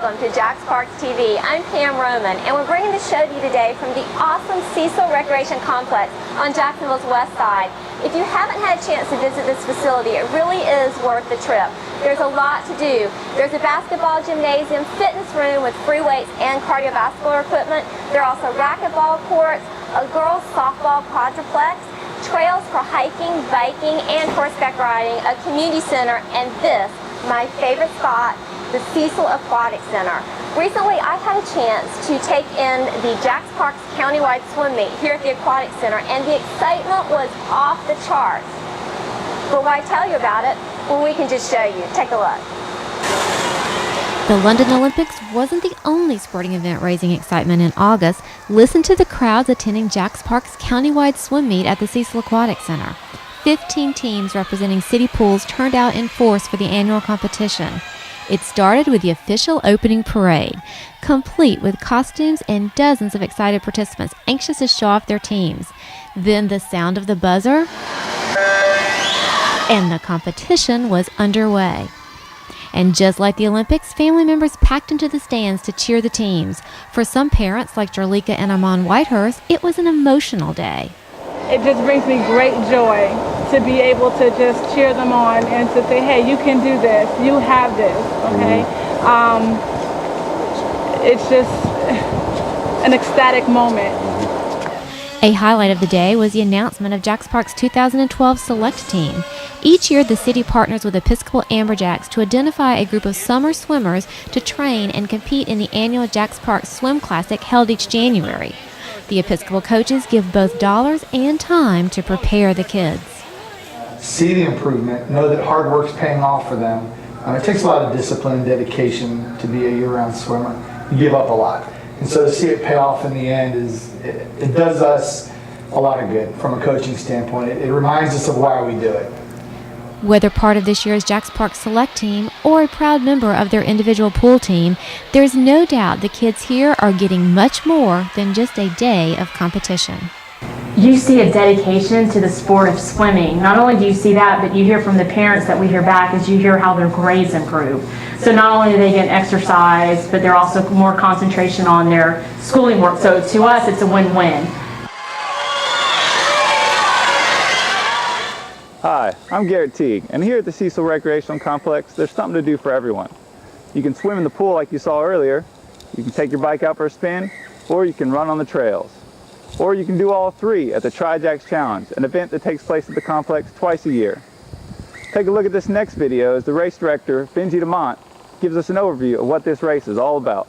welcome to Jax Parks TV. I'm Pam Roman, and we're bringing the show to you today from the awesome Cecil Recreation Complex on Jacksonville's west side. If you haven't had a chance to visit this facility, it really is worth the trip. There's a lot to do. There's a basketball gymnasium, fitness room with free weights and cardiovascular equipment. There are also racquetball courts, a girls softball quadruplex, trails for hiking, biking, and horseback riding, a community center, and this, my favorite spot, the Cecil Aquatic Center. Recently, I had a chance to take in the Jax Parks countywide swim meet here at the Aquatic Center, and the excitement was off the charts. But why tell you about it when we can just show you? Take a look. The London Olympics wasn't the only sporting event raising excitement in August. Listen to the crowds attending Jax Parks countywide swim meet at the Cecil Aquatic Center. 15 teams representing city pools turned out in force for the annual competition. It started with the official opening parade, complete with costumes and dozens of excited participants anxious to show off their teams. Then the sound of the buzzer, and the competition was underway. And just like the Olympics, family members packed into the stands to cheer the teams. For some parents, like Jarlika and Amon Whitehurst, it was an emotional day. It just brings me great joy to be able to just cheer them on and to say, hey, you can do this, you have this, okay? It's just an ecstatic moment. A highlight of the day was the announcement of Jax Parks' 2012 select team. Each year, the city partners with Episcopal Amberjacks to identify a group of summer swimmers to train and compete in the annual Jax Parks Swim Classic held each January. The Episcopal coaches give both dollars and time to prepare the kids. See the improvement, know that hard work's paying off for them. It takes a lot of discipline and dedication to be a year-round swimmer. You give up a lot. And so to see it pay off in the end, it does us a lot of good from a coaching standpoint. It reminds us of why we do it. Whether part of this year's Jax Parks select team or a proud member of their individual pool team, there's no doubt the kids here are getting much more than just a day of competition. You see a dedication to the sport of swimming. Not only do you see that, but you hear from the parents that we hear back as you hear how their grades improve. So not only do they get exercise, but they're also more concentration on their schooling work. So to us, it's a win-win. Hi, I'm Garrett Teague, and here at the Cecil Recreational Complex, there's something to do for everyone. You can swim in the pool like you saw earlier, you can take your bike out for a spin, or you can run on the trails. Or you can do all three at the Tri-Jax Challenge, an event that takes place at the complex twice a year. Take a look at this next video as the race director, Benji DeMont, gives us an overview of what this race is all about.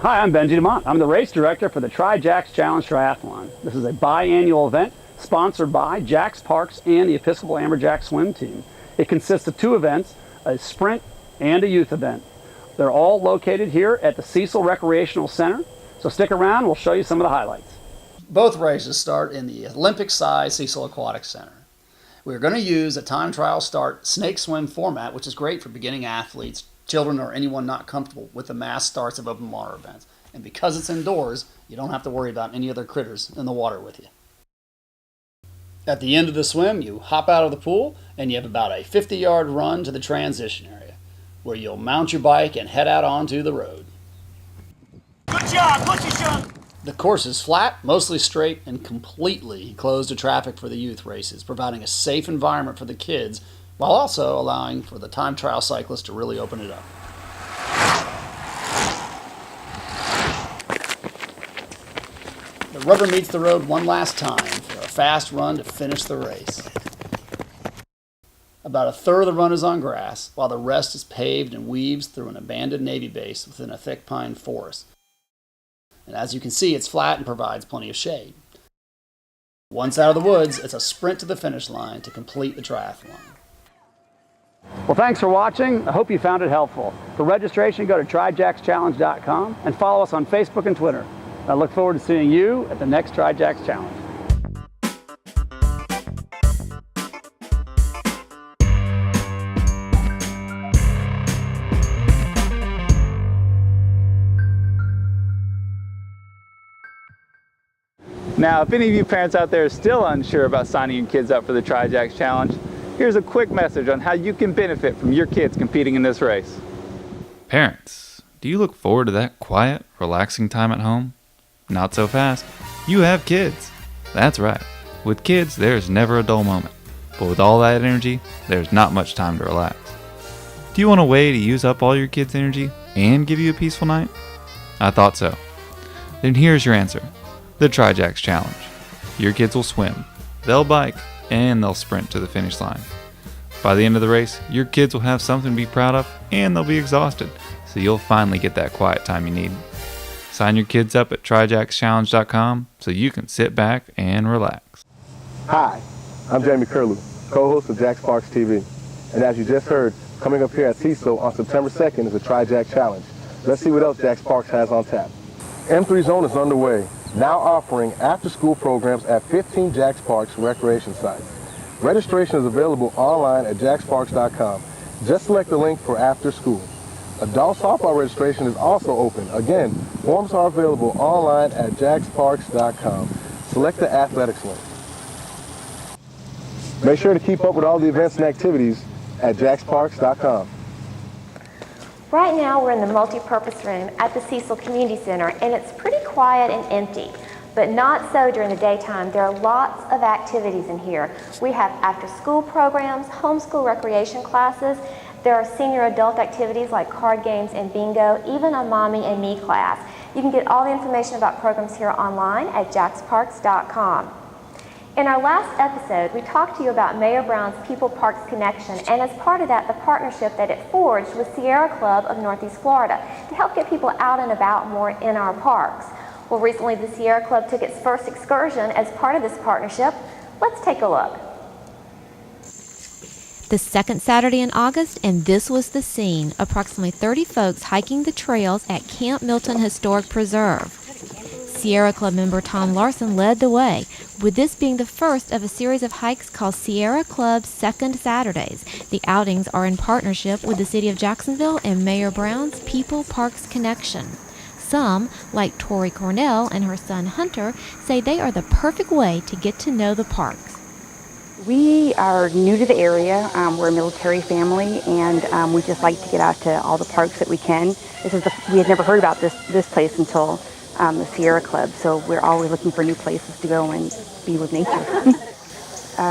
Hi, I'm Benji DeMont. I'm the race director for the Tri-Jax Challenge Triathlon. This is a biannual event sponsored by Jax Parks and the Episcopal Amberjack swim team. It consists of two events, a sprint and a youth event. They're all located here at the Cecil Recreational Center. So stick around, we'll show you some of the highlights. Both races start in the Olympic-sized Cecil Aquatic Center. We're going to use a time trial start snake swim format, which is great for beginning athletes, children, or anyone not comfortable with the mass starts of open water events. And because it's indoors, you don't have to worry about any other critters in the water with you. At the end of the swim, you hop out of the pool and you have about a 50-yard run to the transition area, where you'll mount your bike and head out onto the road. Good job, push your shot. The course is flat, mostly straight, and completely closed to traffic for the youth races, providing a safe environment for the kids while also allowing for the time trial cyclists to really open it up. The rubber meets the road one last time for a fast run to finish the race. About a third of the run is on grass, while the rest is paved and weaves through an abandoned Navy base within a thick pine forest. And as you can see, it's flat and provides plenty of shade. Once out of the woods, it's a sprint to the finish line to complete the triathlon. Well, thanks for watching. I hope you found it helpful. For registration, go to TriJaxChallenge.com and follow us on Facebook and Twitter. I look forward to seeing you at the next Tri-Jax Challenge. Now, if any of you parents out there are still unsure about signing your kids up for the TriJacks Challenge, here's a quick message on how you can benefit from your kids competing in this race. Parents, do you look forward to that quiet, relaxing time at home? Not so fast. You have kids. That's right. With kids, there's never a dull moment. But with all that energy, there's not much time to relax. Do you want a way to use up all your kids' energy and give you a peaceful night? I thought so. Then here's your answer. The TriJacks Challenge. Your kids will swim, they'll bike, and they'll sprint to the finish line. By the end of the race, your kids will have something to be proud of and they'll be exhausted, so you'll finally get that quiet time you need. Sign your kids up at TriJacksChallenge.com so you can sit back and relax. Hi, I'm Jamie Curlew, co-host of Jacks Parks TV. And as you just heard, coming up here at Cecil on September 2nd is the TriJacks Challenge. Let's see what else Jacks Parks has on tap. M3 Zone is underway, now offering after-school programs at 15 Jacks Parks recreation sites. Registration is available online at jacksparks.com. Just select the link for after school. Adult softball registration is also open. Again, forms are available online at jacksparks.com. Select the athletics link. Make sure to keep up with all the events and activities at jacksparks.com. Right now we're in the multi-purpose room at the Cecil Community Center, and it's pretty quiet and empty. But not so during the daytime. There are lots of activities in here. We have after-school programs, homeschool recreation classes. There are senior adult activities like card games and bingo, even a mommy and me class. You can get all the information about programs here online at jacksparks.com. In our last episode, we talked to you about Mayor Brown's People Parks Connection, and as part of that, the partnership that it forged with Sierra Club of Northeast Florida to help get people out and about more in our parks. Well, recently the Sierra Club took its first excursion as part of this partnership. Let's take a look. The second Saturday in August, and this was the scene. Approximately 30 folks hiking the trails at Camp Milton Historic Preserve. Sierra Club member Tom Larson led the way, with this being the first of a series of hikes called Sierra Club's Second Saturdays. The outings are in partnership with the City of Jacksonville and Mayor Brown's People Parks Connection. Some, like Tori Cornell and her son Hunter, say they are the perfect way to get to know the parks. We are new to the area. We're a military family, and we just like to get out to all the parks that we can. We had never heard about this place until the Sierra Club, so we're always looking for new places to go and be with nature.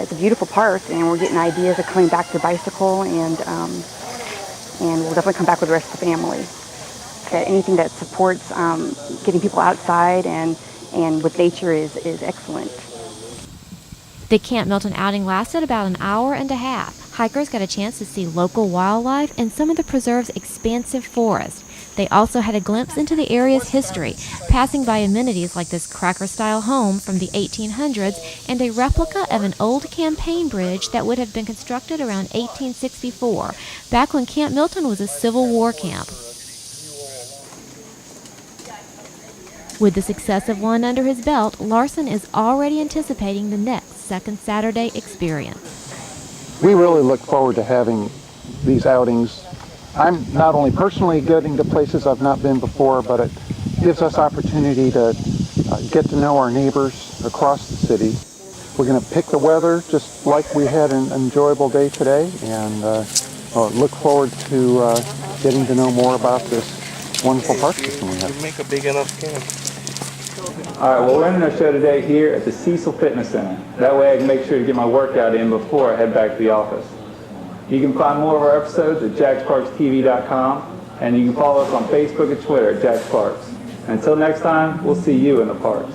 It's a beautiful park, and we're getting ideas of coming back to bicycle, and we'll definitely come back with the rest of the family. Anything that supports getting people outside and with nature is excellent. The Camp Milton outing lasted about an hour and a half. Hikers got a chance to see local wildlife and some of the preserve's expansive forest. They also had a glimpse into the area's history, passing by amenities like this cracker-style home from the 1800s and a replica of an old campaign bridge that would have been constructed around 1864, back when Camp Milton was a Civil War camp. With the success of one under his belt, Larson is already anticipating the next Second Saturday experience. We really look forward to having these outings. I'm not only personally getting to places I've not been before, but it gives us opportunity to get to know our neighbors across the city. We're going to pick the weather just like we had an enjoyable day today, and look forward to getting to know more about this wonderful park system we have. Make a big enough camp. All right, well, we're ending our show today here at the Cecil Fitness Center. That way I can make sure to get my workout in before I head back to the office. You can find more of our episodes at jacksparkstv.com, and you can follow us on Facebook and Twitter at Jacks Parks. Until next time, we'll see you in the parks.